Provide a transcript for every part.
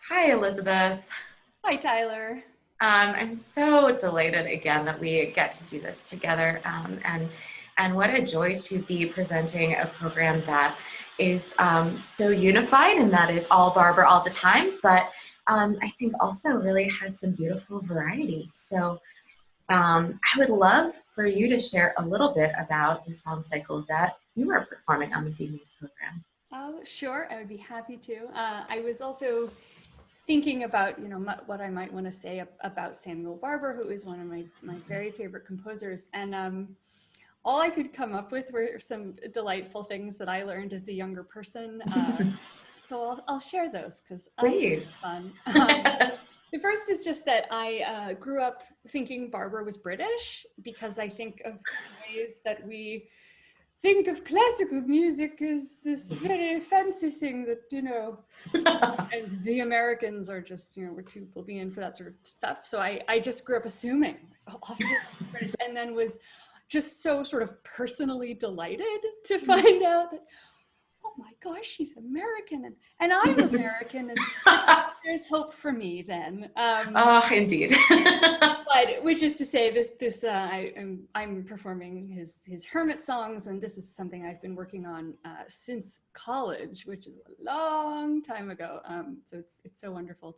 Hi, Elizabeth. Hi, Tyler. I'm so delighted again that we get to do this together, and what a joy to be presenting a program that is so unified and that it's all Barber all the time, but I think also really has some beautiful varieties. So I would love for you to share a little bit about the song cycle that you are performing on this evening's program. Oh, sure. I would be happy to. I was also thinking about, what I might want to say about Samuel Barber, who is one of my very favorite composers. And all I could come up with were some delightful things that I learned as a younger person. So I'll share those because Please. it's fun. The first is just that I grew up thinking Barber was British because I think of ways that we think of classical music as this very fancy thing that, and the Americans are just, we're too plebeian for that sort of stuff. So I just grew up assuming, British, and then was just so sort of personally delighted to find out that, oh my gosh, she's American and I'm American, and there's hope for me then. Oh, indeed. But which is to say, I'm performing his hermit songs, and this is something I've been working on since college, which is a long time ago. So it's so wonderful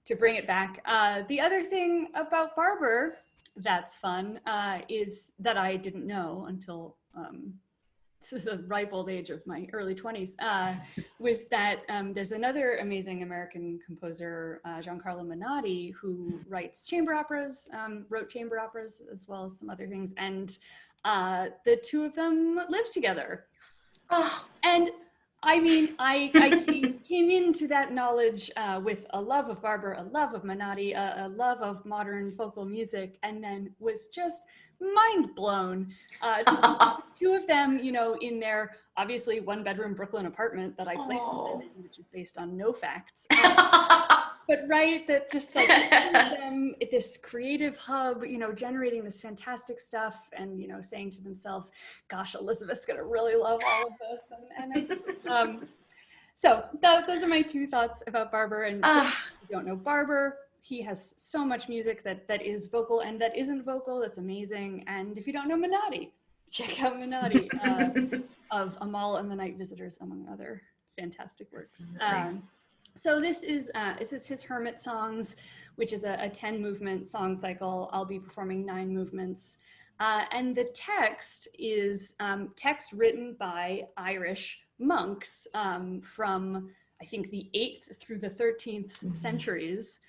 to bring it back. The other thing about Barber that's fun is that I didn't know until this is the ripe old age of my early 20s, was that there's another amazing American composer, Giancarlo Menotti, who writes chamber operas, wrote chamber operas as well as some other things. And the two of them live together. Oh. And I mean, I came into that knowledge with a love of Barber, a love of Menotti, a love of modern vocal music, and then was just mind blown to keep the two of them, in their obviously one-bedroom Brooklyn apartment that I placed them in, which is based on no facts. But right, that just like them, this creative hub, generating this fantastic stuff, and saying to themselves, "Gosh, Elizabeth's gonna really love all of this," and I did. So those are my two thoughts about Barber. And so if you don't know Barber, he has so much music that is vocal and that isn't vocal. That's amazing. And if you don't know Menotti, check out Menotti of Amal and the Night Visitors, among other fantastic works. So this is his Hermit Songs, which is a 10-movement song cycle. I'll be performing 9 movements. And the text is text written by Irish monks from, I think, the 8th through the 13th centuries.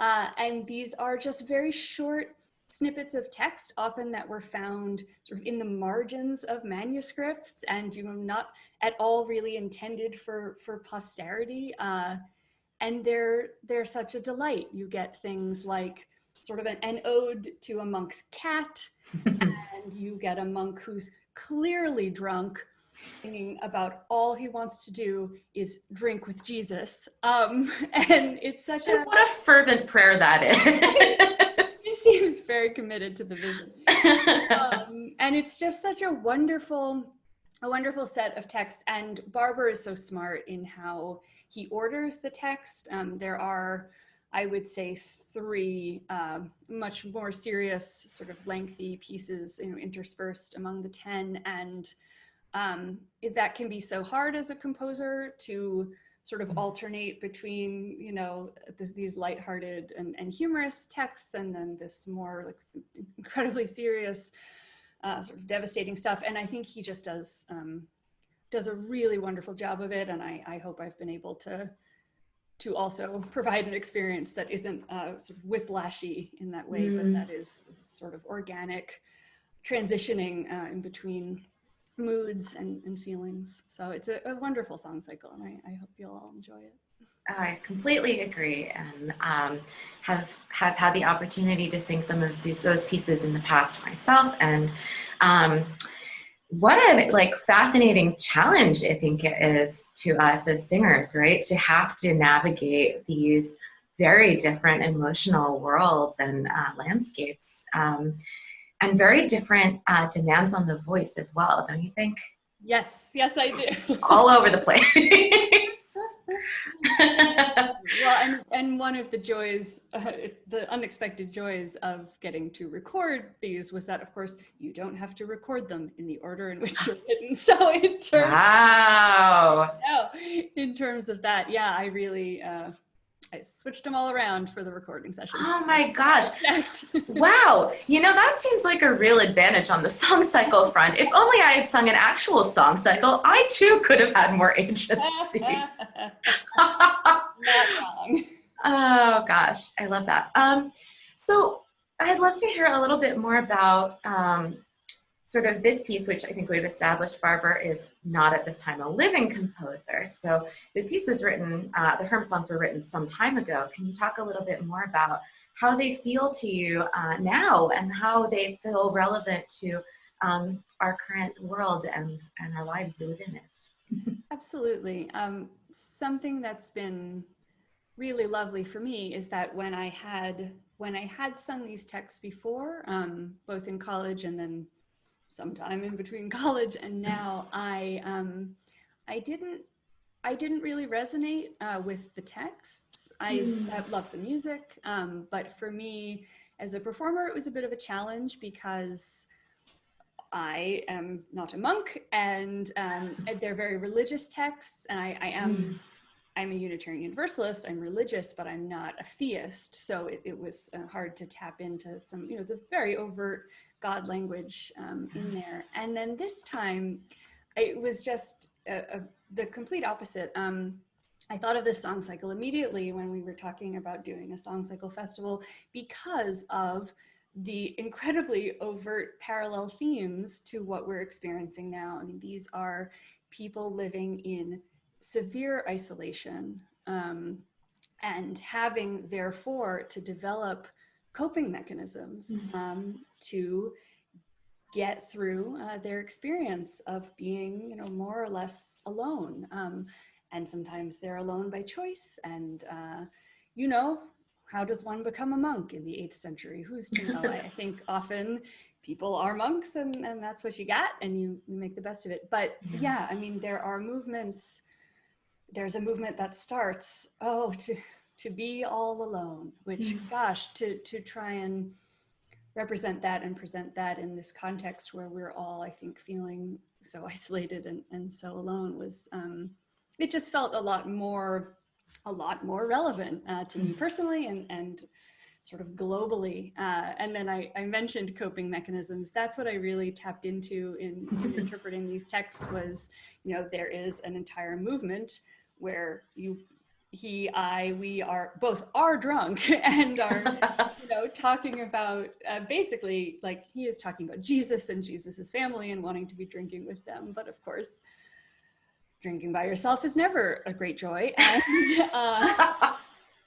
And these are just very short snippets of text, often that were found sort of in the margins of manuscripts, and not at all really intended for posterity. And they're such a delight. You get things like sort of an ode to a monk's cat, and you get a monk who's clearly drunk, singing about all he wants to do is drink with Jesus. And it's such what a fervent prayer that is. He seems very committed to the vision. And it's just such a wonderful set of texts. And Barber is so smart in how he orders the text. There are, I would say, 3 much more serious, sort of lengthy pieces, interspersed among the 10. And that can be so hard as a composer to sort of alternate between, these lighthearted and humorous texts, and then this more like incredibly serious, sort of devastating stuff. And I think he just does a really wonderful job of it. And I hope I've been able to also provide an experience that isn't sort of whiplashy in that way, but that is sort of organic, transitioning in between moods and feelings. So it's a wonderful song cycle, and I hope you'll all enjoy it. I completely agree, and have had the opportunity to sing some of those pieces in the past myself, and what a fascinating challenge I think it is to us as singers, right? To have to navigate these very different emotional worlds and landscapes, and very different demands on the voice as well, don't you think? Yes, I do. All over the place. Well, and one of the joys, the unexpected joys of getting to record these was that, of course, you don't have to record them in the order in which you're written. So in terms, wow. In terms of that, yeah, I really, I switched them all around for the recording sessions. Oh my gosh. Wow. That seems like a real advantage on the song cycle front. If only I had sung an actual song cycle, I too could have had more agency. Not wrong. Oh gosh, I love that. So I'd love to hear a little bit more about sort of this piece, which I think we've established Barbara is not at this time a living composer. So the piece was written, the Herm songs were written some time ago. Can you talk a little bit more about how they feel to you now and how they feel relevant to our current world and our lives within it? Absolutely. Something that's been really lovely for me is that when I had sung these texts before, both in college and then sometime in between college and now, I didn't really resonate with the texts. I love the music, but for me as a performer, it was a bit of a challenge because I am not a monk, and they're very religious texts, and I'm a Unitarian Universalist. I'm religious, but I'm not a theist. So it was hard to tap into some, the very overt God language in there. And then this time, it was just the complete opposite. I thought of this song cycle immediately when we were talking about doing a song cycle festival because of the incredibly overt parallel themes to what we're experiencing now. I mean, these are people living in severe isolation and having therefore to develop coping mechanisms to get through their experience of being, more or less alone. And sometimes they're alone by choice. And, how does one become a monk in the 8th century? Who's to know? I think often people are monks and that's what you got and you make the best of it. But yeah, I mean, there are movements. There's a movement that starts, to be all alone, which gosh, to try and represent that and present that in this context where we're all, I think, feeling so isolated and so alone was, it just felt a lot more relevant to me personally and sort of globally. And then I mentioned coping mechanisms. That's what I really tapped into in interpreting these texts was, there is an entire movement where we are drunk and are, talking about basically like he is talking about Jesus and Jesus's family and wanting to be drinking with them. But of course, drinking by yourself is never a great joy. And,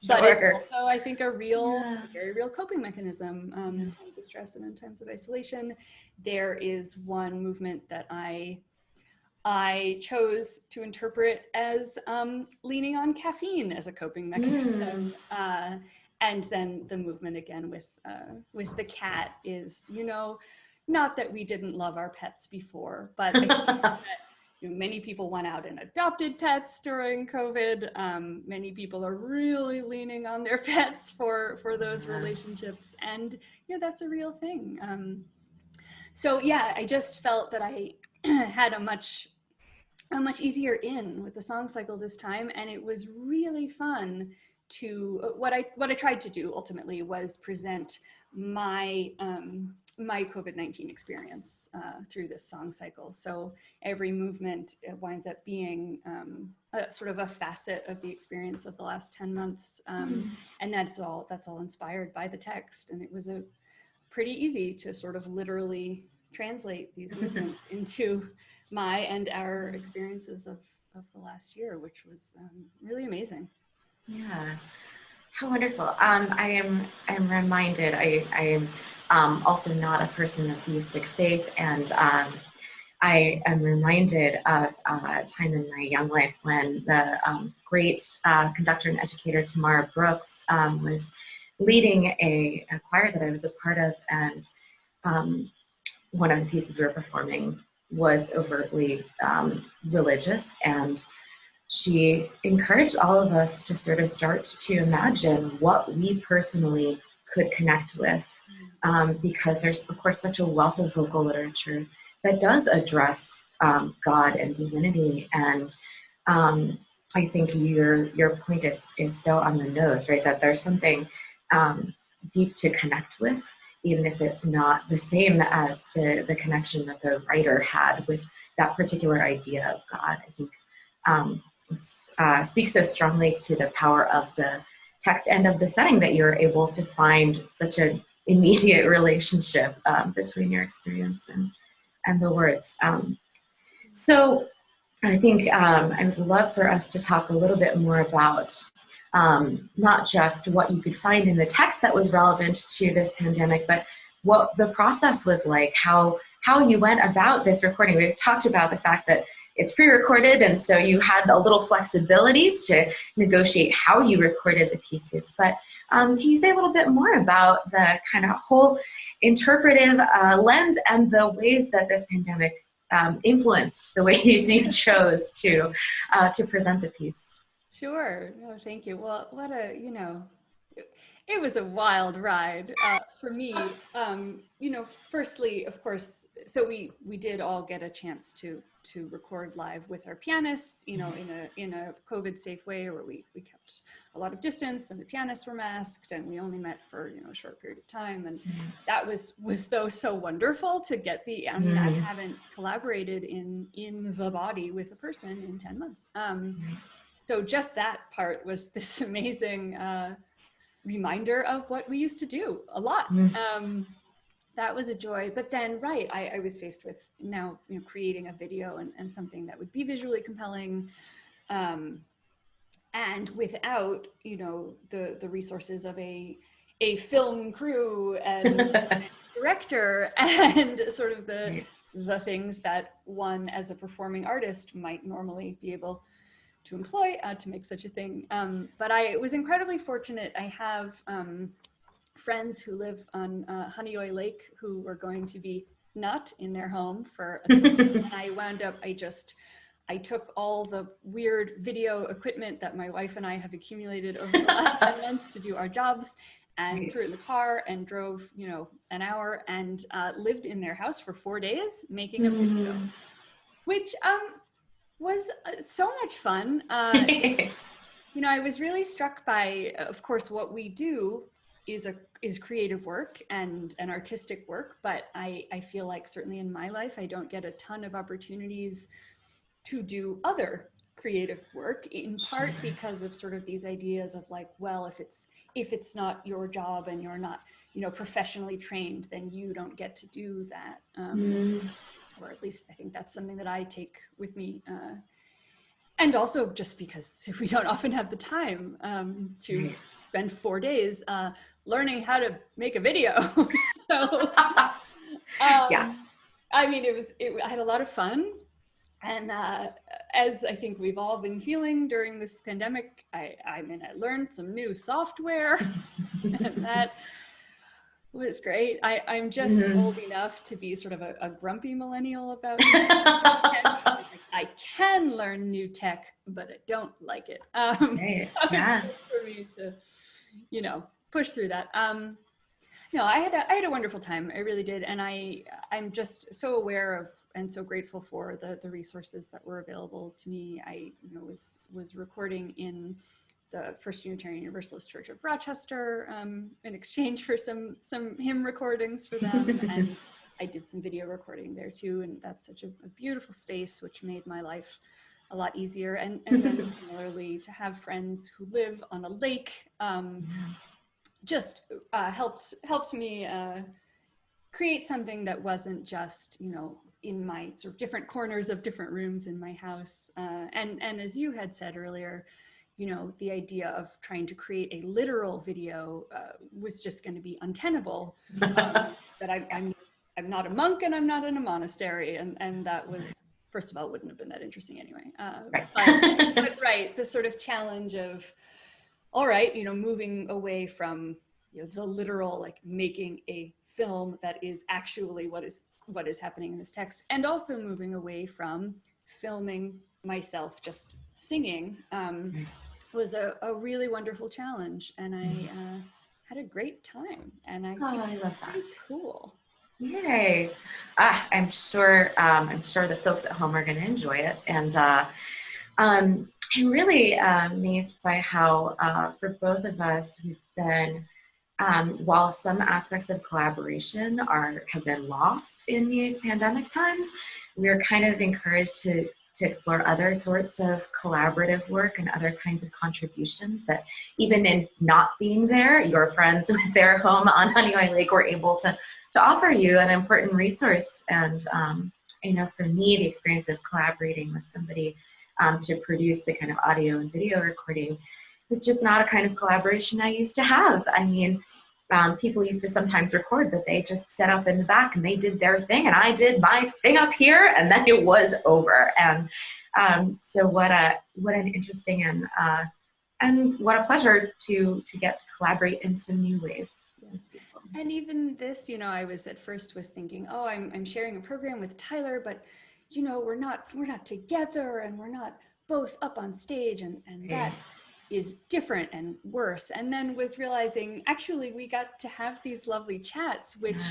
but it's also, I think, a very real coping mechanism in times of stress and in times of isolation. There is one movement that I chose to interpret as leaning on caffeine as a coping mechanism. And then the movement again with the cat is, not that we didn't love our pets before, but I think that many people went out and adopted pets during COVID. Many people are really leaning on their pets for those relationships. And, that's a real thing. So yeah, I just felt that I had a much easier in with the song cycle this time. And it was really fun to, what I tried to do ultimately was present my COVID-19 experience through this song cycle. So every movement winds up being sort of a facet of the experience of the last 10 months. And that's all inspired by the text. And it was pretty easy to sort of literally translate these movements into my and our experiences of the last year, which was really amazing. Yeah. How wonderful. I'm reminded, I am also not a person of theistic faith, and I am reminded of a time in my young life when the great conductor and educator Tamara Brooks was leading a choir that I was a part of, and one of the pieces we were performing was overtly religious, and she encouraged all of us to sort of start to imagine what we personally could connect with, because there's, of course, such a wealth of vocal literature that does address God and divinity. And I think your point is so on the nose, right? That there's something deep to connect with, even if it's not the same as the connection that the writer had with that particular idea of God. I think it speaks so strongly to the power of the text and of the setting that you're able to find such an immediate relationship between your experience and the words. So I think I would love for us to talk a little bit more about not just what you could find in the text that was relevant to this pandemic, but what the process was like, how you went about this recording. We've talked about the fact that it's pre-recorded, and so you had a little flexibility to negotiate how you recorded the pieces. But can you say a little bit more about the kind of whole interpretive lens and the ways that this pandemic influenced the ways you chose to present the piece? Sure. No, thank you. Well, what a, it was a wild ride for me. Firstly, of course, so we did all get a chance to record live with our pianists, in a COVID safe way, where we kept a lot of distance, and the pianists were masked, and we only met for a short period of time, and that was though so wonderful to get I mean, I haven't collaborated in the body with a person in 10 months. So just that part was this amazing reminder of what we used to do a lot. That was a joy. But then, right, I was faced with now creating a video and something that would be visually compelling, and without the resources of a film crew and director and sort of the things that one as a performing artist might normally be able to employ to make such a thing. But I was incredibly fortunate. I have friends who live on Honeoye Lake who were going to be not in their home for a time. And I wound up, I took all the weird video equipment that my wife and I have accumulated over the last 10 months to do our jobs, and threw it in the car and drove, an hour, and lived in their house for 4 days making a video, which was so much fun. I was really struck by, of course, what we do is creative work and artistic work, but I feel like certainly in my life, I don't get a ton of opportunities to do other creative work, in part because of sort of these ideas of like, well, if it's not your job and you're not, professionally trained, then you don't get to do that. Or at least I think that's something that I take with me. And also just because we don't often have the time to spend 4 days learning how to make a video. So, I mean, I had a lot of fun. And as I think we've all been feeling during this pandemic, I learned some new software, and that was great. I'm just old enough to be sort of a grumpy millennial about it. I can learn new tech, but I don't like it. So it's good for me to, push through that. I had a wonderful time. I really did, and I'm just so aware of and so grateful for the resources that were available to me. I was recording in the First Unitarian Universalist Church of Rochester in exchange for some hymn recordings for them, and I did some video recording there too, and that's such a beautiful space, which made my life a lot easier. And then similarly, to have friends who live on a lake just helped me create something that wasn't just in my sort of different corners of different rooms in my house. And as you had said earlier, the idea of trying to create a literal video was just going to be untenable. That I'm not a monk and I'm not in a monastery, and that was, first of all, wouldn't have been that interesting anyway. But right, the sort of challenge of, all right, moving away from the literal, like making a film that is actually what is happening in this text, and also moving away from filming myself just singing was a really wonderful challenge, and I had a great time, and I think I love that. pretty cool. Yay! I'm sure the folks at home are going to enjoy it, and I'm really amazed by how for both of us we've been. While some aspects of collaboration have been lost in these pandemic times, we are kind of encouraged to explore other sorts of collaborative work and other kinds of contributions that even in not being there, your friends with their home on Honeywell Lake were able to offer you an important resource. And for me, the experience of collaborating with somebody to produce the kind of audio and video recording, it's just not a kind of collaboration I used to have. I mean, people used to sometimes record, but they just set up in the back and they did their thing and I did my thing up here and then it was over. And so what an interesting and what a pleasure to get to collaborate in some new ways. And even this, I was at first thinking, oh, I'm sharing a program with Tyler, but we're not together and we're not both up on stage, and that is different and worse. And then was realizing actually we got to have these lovely chats, which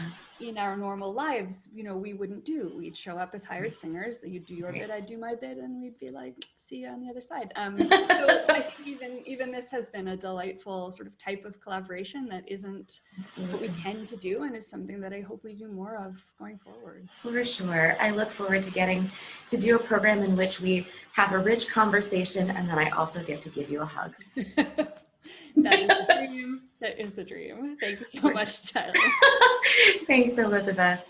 in our normal lives, we wouldn't do. We'd show up as hired singers, you'd do your bit, I'd do my bit, and we'd be like, see you on the other side. So I think even this has been a delightful sort of type of collaboration that isn't what we tend to do, and is something that I hope we do more of going forward. For sure. I look forward to getting to do a program in which we have a rich conversation and then I also get to give you a hug. That is the dream. That is the dream. Thank you so much, Tyler. Thanks, Elisabeth.